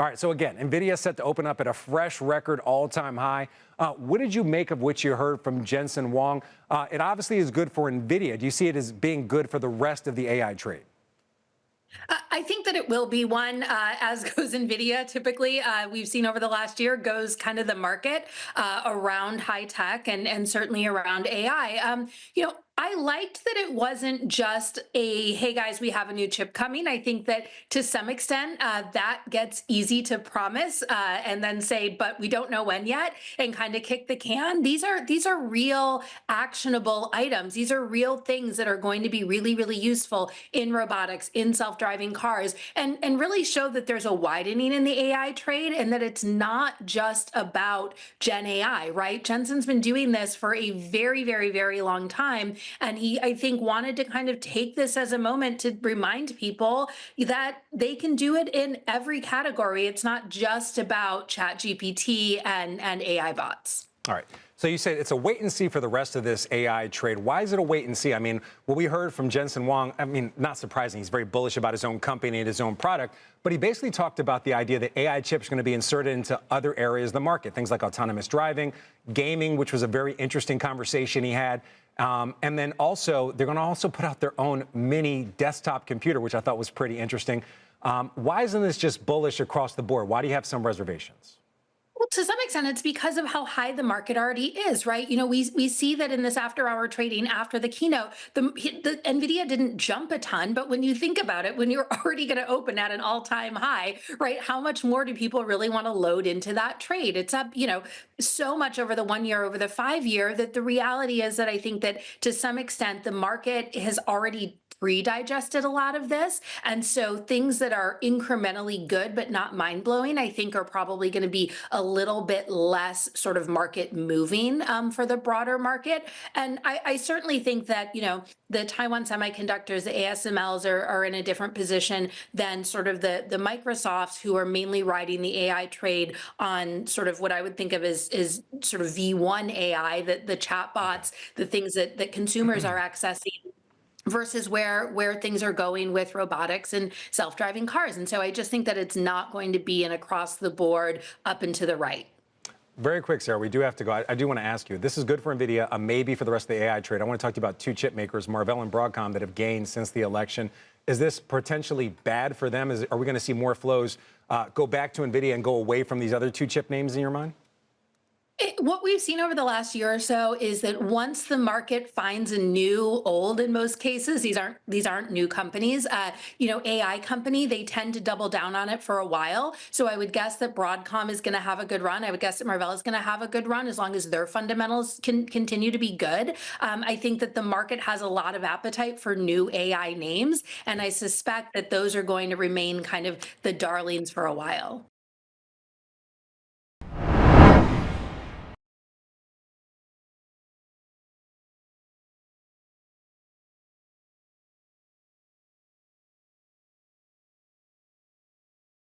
All right, so again, Nvidia set to open up at a fresh record all-time high. What did you make of what you heard from Jensen Huang? It obviously is good for Nvidia. Do you see it as being good for the rest of the AI trade? I think that it will be one, as goes Nvidia. Typically, we've seen over the last year goes kind of the market around high tech and certainly around AI. I liked that it wasn't just a, hey guys, we have a new chip coming. I think that to some extent that gets easy to promise and then say, but we don't know when yet, and kind of kick the can. These are real actionable items. These are real things that are going to be really, really useful in robotics, in self-driving cars, and really show that there's a widening in the AI trade and that it's not just about Gen AI, right? Jensen's been doing this for a very, very, very long time. And he, I think, wanted to kind of take this as a moment to remind people that they can do it in every category. It's not just about ChatGPT and AI bots. All right. So you said it's a wait and see for the rest of this AI trade. Why is it a wait and see? I mean, what we heard from Jensen Huang, I mean, not surprising. He's very bullish about his own company and his own product. But he basically talked about the idea that AI chips are going to be inserted into other areas of the market, things like autonomous driving, gaming, which was a very interesting conversation he had. And then also, they're going to also put out their own mini desktop computer, which I thought was pretty interesting. Why isn't this just bullish across the board? Why do you have some reservations? Well, to some extent, it's because of how high the market already is, right? We see that in this after-hour trading after the keynote, the Nvidia didn't jump a ton, but when you think about it, when you're already going to open at an all-time high, right? How much more do people really want to load into that trade? It's up, so much over the 1 year, over the 5 year, that the reality is that I think that to some extent the market has already pre-digested a lot of this. And so things that are incrementally good but not mind-blowing, I think are probably going to be a little bit less sort of market moving for the broader market. And I certainly think that, the Taiwan semiconductors, the ASMLs are in a different position than sort of the Microsofts, who are mainly riding the AI trade on sort of what I would think of as sort of V1 AI, the chatbots, the things that consumers are accessing, versus where things are going with robotics and self-driving cars. And so I just think that it's not going to be an across the board up and to the right. Very quick, Sarah, we do have to go. I do want to ask you, this is good for Nvidia, a maybe for the rest of the AI trade. I want to talk to you about two chip makers, Marvell and Broadcom, that have gained since the election. Is this potentially bad for them? Are we going to see more flows go back to Nvidia and go away from these other two chip names in your mind? What we've seen over the last year or so is that once the market finds a new, old in most cases, these aren't new companies, AI company, they tend to double down on it for a while. So I would guess that Broadcom is going to have a good run. I would guess that Marvell is going to have a good run as long as their fundamentals can continue to be good. I think that the market has a lot of appetite for new AI names, and I suspect that those are going to remain kind of the darlings for a while.